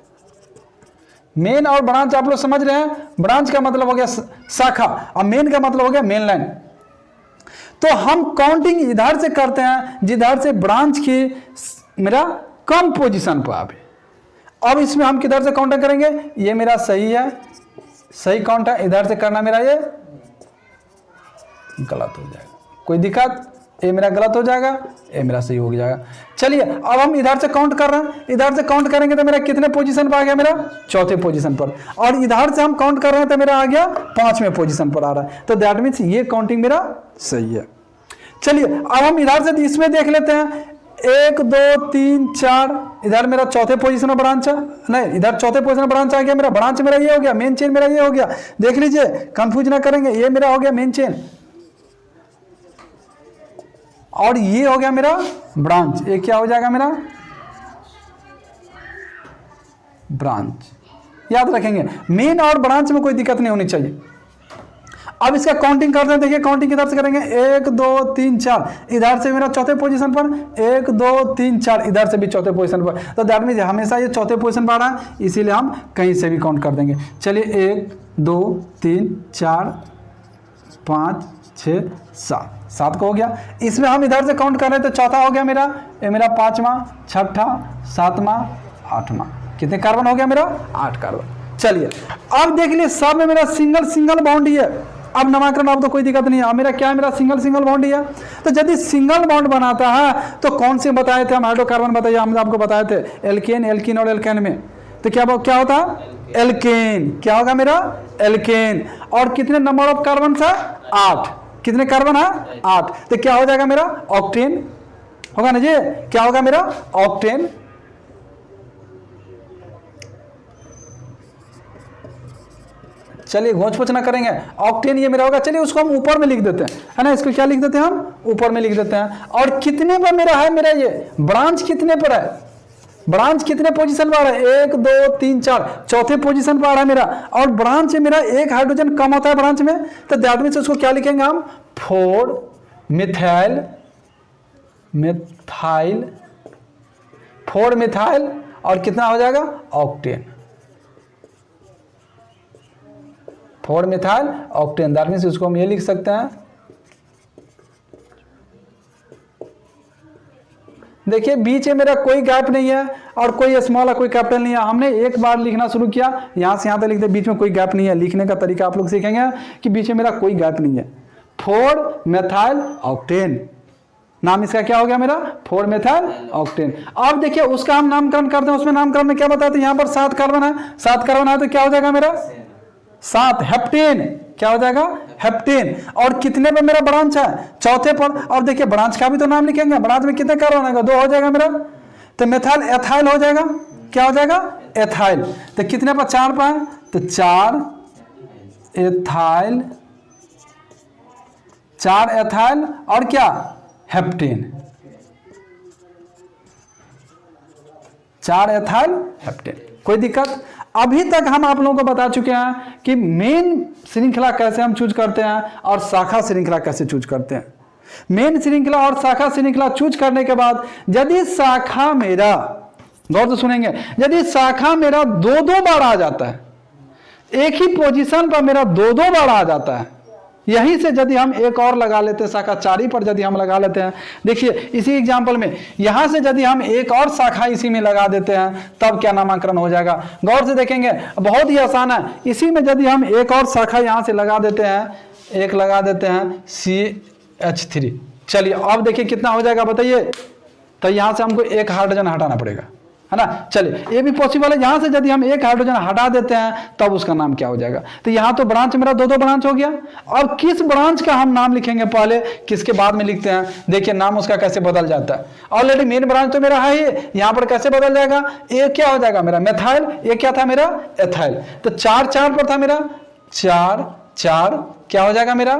मेन और ब्रांच आप लोग समझ रहे हैं। ब्रांच का मतलब हो गया शाखा और मेन का मतलब हो गया मेन लाइन। तो हम काउंटिंग इधर से करते हैं जिधर से ब्रांच की मेरा कम पोजीशन पर आवे। अब इसमें हम किधर से काउंटिंग करेंगे? ये मेरा सही है, सही काउंट है। इधर से करना मेरा ये गलत हो जाएगा, कोई दिक्कत? ये मेरा गलत हो जाएगा, ये मेरा सही हो जाएगा। चलिए अब हम इधर से काउंट कर रहे हैं। इधर से काउंट करेंगे तो मेरा कितने पोजीशन पर आ गया? मेरा चौथे पोजीशन पर। और इधर से हम काउंट कर रहे हैं तो मेरा आ गया 5वें पोजीशन पर आ रहा है। तो दैट मीन्स ये काउंटिंग मेरा सही है। चलिए अब हम इधर से इसमें देख लेते हैं। 1 2 3 4, इधर मेरा चौथे पोजीशन में ब्रांच है, नहीं इधर चौथे पोजीशन में ब्रांच आ गया। मेरा ब्रांच मेरा ये हो गया, मेन चेन मेरा ये हो गया। देख लीजिए, कंफ्यूज ना करेंगे, ये मेरा हो गया मेन चेन और ये हो गया मेरा ब्रांच। ये क्या हो जाएगा मेरा? ब्रांच। याद रखेंगे, मेन और ब्रांच में कोई दिक्कत नहीं होनी चाहिए। अब इसका काउंटिंग करते हैं। देखिए काउंटिंग किधर से करेंगे? 1 2 3 4, इधर से मेरा चौथे पोजीशन पर, 1 2 3 4, इधर से भी चौथे पोजीशन पर। तो दैट मीन्स हमेशा ये चौथे पोजीशन पर आ रहा है, इसीलिए हम कहीं से भी काउंट कर देंगे। चलिए 1 2 3 4 5 6 7, 7 को हो गया। इसमें हम इधर से काउंट कर रहे हैं तो चौथा हो गया मेरा, ये मेरा 5वां, 6ठा, 7वां, 8वां। कितने कार्बन हो गया मेरा? 8 कार्बन। चलिए अब देख लिए सब में मेरा सिंगल सिंगल बॉन्ड ही है। अब नामकरण अब तो कोई दिक्कत नहीं है। मेरा क्या है? मेरा सिंगल सिंगल बॉन्ड ही है। तो यदि सिंगल बॉन्ड बनाता है तो कौन से बताए थे हम? हाइड्रोकार्बन बताइए, हम आपको बताए थे एल्केन, एल्कीन और एल्केन में। तो क्या होता है? एल्केन। क्या होगा मेरा? एल्केन। और कितने नंबर ऑफ कार्बन था? 8। कितने कार्बन है? 8। तो क्या हो जाएगा मेरा? ऑक्टेन होगा ना जी। क्या होगा मेरा? ऑक्टेन। चलिए घोंच पोच ना करेंगे, ऑक्टेन ये मेरा होगा। चलिए उसको हम ऊपर में लिख देते हैं, है ना, इसको क्या लिख देते हैं हम, ऊपर में लिख देते हैं। और कितने पर मेरा है, मेरा ये ब्रांच कितने पर है, ब्रांच कितने पोजीशन पर है, 1 2 3 4, चौथे पोजीशन पर है मेरा। और ब्रांच है मेरा, एक हाइड्रोजन कम होता है ब्रांच में, तो दैट मींस उसको क्या लिखेंगे हम, 4 मिथाइल 4 मिथाइल और कितना हो जाएगा, octane, 4 methyl octane. That means उसको हम ये लिख सकते हैं, देखिए बीच में मेरा कोई गैप नहीं है और कोई स्मॉल है, कोई कैपिटल नहीं है। हमने एक बार लिखना शुरू किया, यहां से यहां तक लिखते, बीच में कोई गैप नहीं है। लिखने का तरीका आप लोग सीखेंगे कि बीच में मेरा कोई गैप नहीं है। 4 मेथाइल ऑक्टेन, नाम इसका क्या हो गया मेरा, 4 मेथाइल ऑक्टेन। अब देखिए उसका हम नामकरण करते हैं, उसमें नामकरण में क्या बताते हैं, यहां पर 7 कार्बन है, 7 कार्बन है तो क्या हो जाएगा मेरा 7 हेप्टेन, क्या हो जाएगा हेप्टेन। और कितने पर मेरा ब्रांच है, चौथे पर। और देखिए ब्रांच का भी तो नाम लिखेंगे, ब्रांच में कितने कार्बन आएगा, 2 हो जाएगा मेरा, तो मेथाइल एथाइल हो जाएगा, क्या हो जाएगा एथाइल। तो कितने पर, 4 पर है, तो 4 एथाइल, 4 एथाइल और क्या हेप्टेन, 4 एथाइल हेप्टेन। कोई दिक्कत। अभी तक हम आप लोगों को बता चुके हैं कि मेन श्रृंखला कैसे हम चूज करते हैं और शाखा श्रृंखला कैसे चूज करते हैं। मेन श्रृंखला और शाखा श्रृंखला चूज करने के बाद यदि शाखा मेरा, गौर से सुनेंगे, यदि शाखा मेरा 2-2 बार आ जाता है, एक ही पोजीशन पर मेरा 2-2 बार आ जाता है, यहीं से यदि हम एक और लगा लेते हैं शाखा, 4 ही पर यदि हम लगा लेते हैं, देखिए इसी एग्जाम्पल में यहां से यदि हम एक और शाखा इसी में लगा देते हैं, तब क्या नामांकन हो जाएगा। गौर से देखेंगे, बहुत ही आसान है। इसी में यदि हम एक और शाखा यहां से लगा देते हैं, एक लगा देते हैं CH3, चलिए अब देखिए कितना हो जाएगा बताइए। तो यहां से हमको एक हाइड्रोजन हटाना पड़ेगा, है ना। चलिए ये भी पॉसिबल है, यहां से यदि हम एक हाइड्रोजन हटा देते हैं तब उसका नाम क्या हो जाएगा। तो यहां तो ब्रांच मेरा 2-2 ब्रांच हो गया। अब किस ब्रांच का हम नाम लिखेंगे पहले, किसके बाद में लिखते हैं, देखिए नाम उसका कैसे बदल जाता है। ऑलरेडी मेन ब्रांच तो मेरा है ही, यहां पर कैसे बदल जाएगा, एक क्या हो जाएगा मेरा मेथाइल, एक क्या था मेरा एथाइल। तो 4-4 पर था मेरा, 4-4 क्या हो जाएगा मेरा।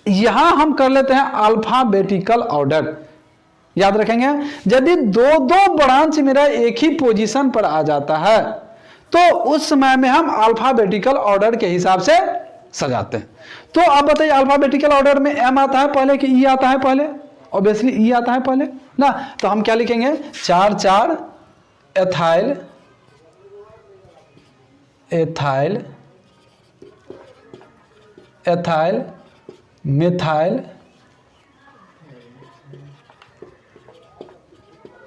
यहां हम कर लेते हैं अल्फाबेटिकल ऑर्डर, याद रखेंगे। यदि 2-2 ब्रांच मेरा एक ही पोजीशन पर आ जाता है तो उस समय में हम अल्फाबेटिकल ऑर्डर के हिसाब से सजाते हैं। तो आप बताइए अल्फाबेटिकल ऑर्डर में M आता है पहले कि E आता है पहले, ऑब्वियसली E आता है पहले ना। तो हम क्या लिखेंगे, 4-4 एथाइल, एथाइल, एथाइल, मिथाइल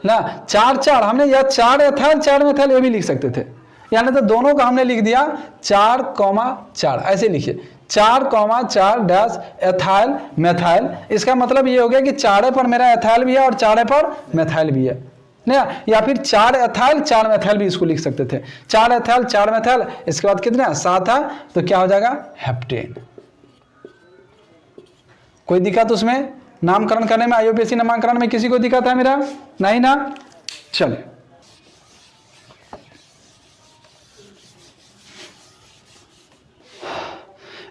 ना, 4-4 हमने या 4 एथाइल 4 मेथाइल ये भी लिख सकते थे, यानी तो दोनों का हमने लिख दिया 4,4 ऐसे लिखिए, 4,4 डैश एथाइल मेथाइल। इसका मतलब ये हो गया कि 4 पर मेरा एथाइल भी है और 4 पर मेथाइल भी है ना, या फिर 4 एथाइल 4 मेथाइल भी इसको लिख सकते थे। 4 एथाइल 4 मेथाइल, इसके बाद कितना 7 है, तो क्या हो जाएगा हेप्टेन। कोई दिक्कत उसमें नामकरण करने में, IUPAC नामकरण में किसी को दिक्कत है मेरा, नहीं ना। चलिए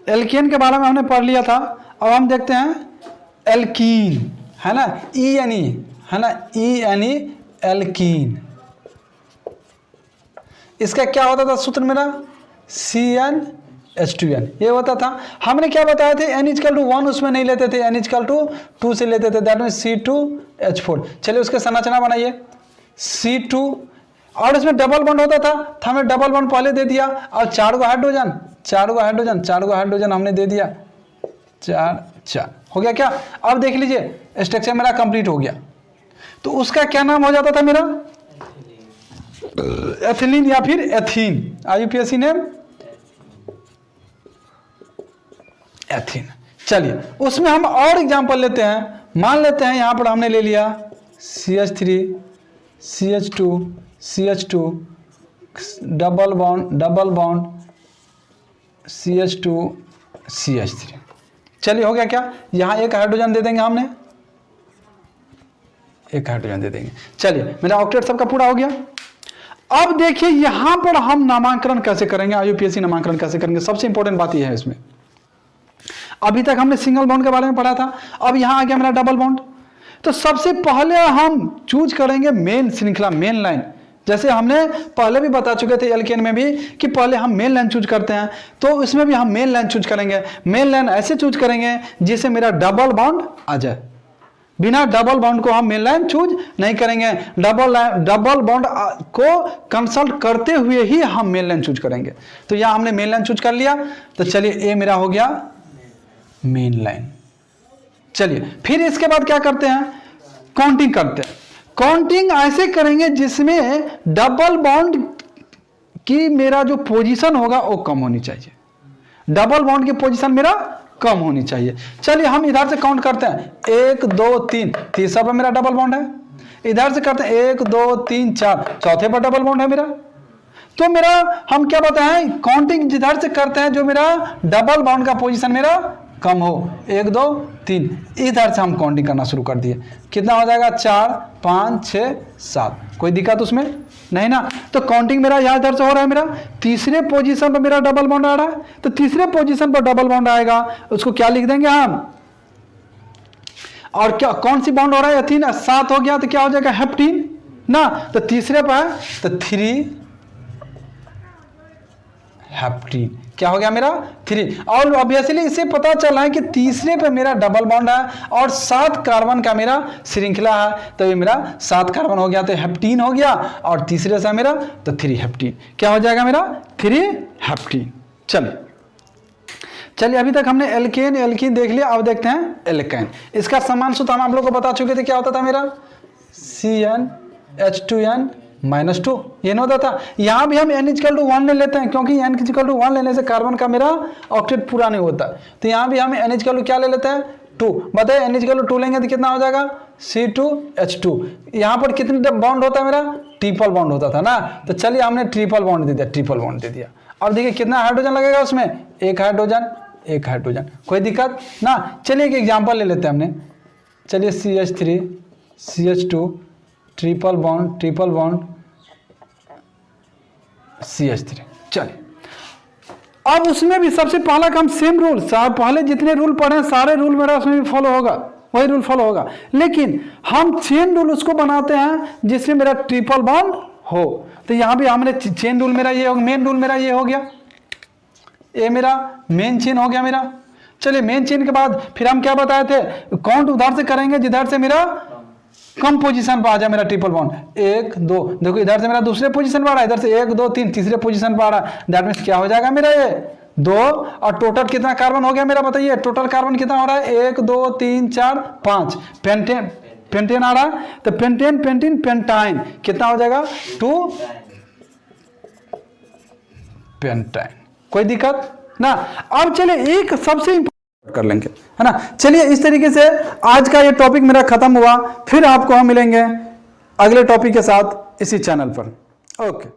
एल्केन के बारे में हमने पढ़ लिया था। अब हम देखते हैं एल्कीन, है ना, ENE, है ना, ENE एल्कीन। इसका क्या होता था सूत्र मेरा, CnH2n ये होता था। हमने क्या बताया थे, N=1 उसमें नहीं लेते थे, N=2 से लेते थे, दैट मीन C2H4। चलिए उसके संरचना बनाइए, C2 और इसमें डबल बॉन्ड होता था, तो हमें डबल बॉन्ड पहले दे दिया और 4 गो हाइड्रोजन, 4 गो हाइड्रोजन, 4 गो हाइड्रोजन हमने दे दिया, 4 हो गया क्या। अब देख लीजिए स्ट्रक्चर मेरा कंप्लीट हो गया। तो उसका क्या नाम हो जाता था मेरा, एथिलीन या फिर एथीन, IUPAC नेम एथीन। चलिए उसमें हम और एग्जांपल लेते हैं, मान लेते हैं यहां पर हमने ले लिया CH3 CH2 CH2 double bond CH2 CH3। चलिए हो गया क्या, यहां एक हाइड्रोजन दे देंगे, हमने एक हाइड्रोजन दे देंगे। चलिए मेरा ऑक्टेट सबका पूरा हो गया। अब देखिए यहां पर हम नामांकन कैसे करेंगे, आईयूपीएसी नामांकन कैसे करेंगे, सबसे इंपॉर्टेंट बात यह है इसमें। अभी तक हमने सिंगल बॉन्ड के बारे में पढ़ा था, अब यहां आ गया मेरा डबल बॉन्ड। तो सबसे पहले हम चूज करेंगे मेन श्रृंखला, मेन लाइन। जैसे हमने पहले भी बता चुके थे एल्केन में भी कि पहले हम मेन लाइन चूज करते हैं, तो इसमें भी हम मेन लाइन चूज करेंगे। मेन लाइन ऐसे चूज करेंगे जिससे मेरा डबल बॉन्ड आ जाए। बिना डबल बॉन्ड को हम मेन लाइन चूज नहीं करेंगे, डबल बॉन्ड को कंसल्ट करते हुए ही हम मेन लाइन चूज करेंगे। तो यहां हमने मेन लाइन चूज कर लिया, तो चलिए ए मेरा हो गया मेन लाइन। चलिए फिर इसके बाद क्या करते हैं, काउंटिंग करते हैं। काउंटिंग ऐसे करेंगे जिसमें डबल बॉन्ड की मेरा जो पोजीशन होगा वो कम होनी चाहिए, डबल बॉन्ड की पोजीशन मेरा कम होनी चाहिए। चलिए हम इधर से काउंट करते हैं, 1 2 3, तीसरा पर मेरा डबल बॉन्ड है। इधर से करते हैं 1 2 3 4, चौथे पर डबल बॉन्ड है मेरा। तो मेरा हम क्या बताएं, काउंटिंग जिधर से करते हैं जो मेरा डबल बॉन्ड का पोजीशन मेरा कम हो, 1 2 3, इधर से हम काउंटिंग करना शुरू कर दिए। कितना हो जाएगा, 4 5 6 7, कोई दिक्कत उसमें नहीं ना। तो काउंटिंग मेरा यहाँ इधर से हो रहा है, मेरा तीसरे पोजीशन पर मेरा डबल बॉन्ड आ रहा है। तो तीसरे पोजीशन पर डबल बॉन्ड आएगा, उसको क्या लिख देंगे हम, और क्या कौन सी बॉन्ड हो रहा है, 3 7 हो गया, तो क्या हो जाएगा हेप्टीन ना। तो तीसरे पर तो 3 हेप्टीन, क्या हो गया मेरा 3। और ऑब्वियसली इससे पता चला है कि तीसरे पे मेरा डबल बॉन्ड है और 7 कार्बन का मेरा श्रृंखला है, तो ये मेरा 7 कार्बन हो गया, तो हेप्टीन हो गया। और तीसरे से मेरा तो 3 हेप्टीन, क्या हो जाएगा मेरा 3 हेप्टीन। चलिए अभी तक हमने एल्केन एल्कीन देख लिया, अब देखते हैं एल्केन। इसका समान सूत्र हम आप लोग को बता चुके थे, क्या होता था मेरा CnH2n -2, ये नहीं होता था। यहां भी हम n=1 ले लेते हैं, क्योंकि n=1 लेने से कार्बन का मेरा ऑक्टेट पूरा नहीं होता। तो यहां भी हम n= क्या ले लेते हैं 2। बताइए n=2 लेंगे तो कितना हो जाएगा C2H2। यहां पर कितने बॉन्ड होता है मेरा, ट्रिपल बॉन्ड होता था ना। तो चलिए हमने ट्रिपल बॉन्ड दे दिया, ट्रिपल बॉन्ड दे दिया। और देखिए कितना हाइड्रोजन लगेगा उसमें, एक हाइड्रोजन, कोई दिक्कत ना। चलिए एक एग्जाम्पल ले लेते हैं हमने, चलिए CH3 CH2 triple bond CH3। चलिए अब उसमें भी सबसे पहला काम सेम रूल, पहले जितने रूल पढ़े सारे रूल मेरा उसमें भी फॉलो होगा, वही रूल फॉलो होगा। लेकिन हम चेन रूल उसको बनाते हैं जिसमें मेरा ट्रिपल बॉन्ड हो। तो यहां भी हमने चेन रूल मेरा ये हो, मेन रूल मेरा ये हो गया, ये मेरा मेन चेन हो गया मेरा। चलिए मेन चेन के बाद फिर हम क्या बताए थे, काउंट उधर से करेंगे जिधर से मेरा कम पोजीशन पर आ जाए मेरा ट्रिपल बॉन्ड। 1 2, देखो इधर से मेरा दूसरे पोजीशन पर आ रहा है, इधर से 1 2 3 तीसरे पोजीशन पर आ रहा है। दैट मीन्स क्या हो जाएगा मेरा ये 2। और टोटल कितना कार्बन हो गया मेरा, बताइए टोटल कार्बन कितना हो रहा है, 1 2 3 4 5। पेंटेन आ रहा है, तो पेंटाइन कितना हो जाएगा 2 पेंटाइन, कोई दिक्कत ना। अब चलिए एक सबसे कर लेंगे, है ना। चलिए इस तरीके से आज का ये टॉपिक मेरा खत्म हुआ, फिर आपको हम मिलेंगे अगले टॉपिक के साथ इसी चैनल पर। ओके।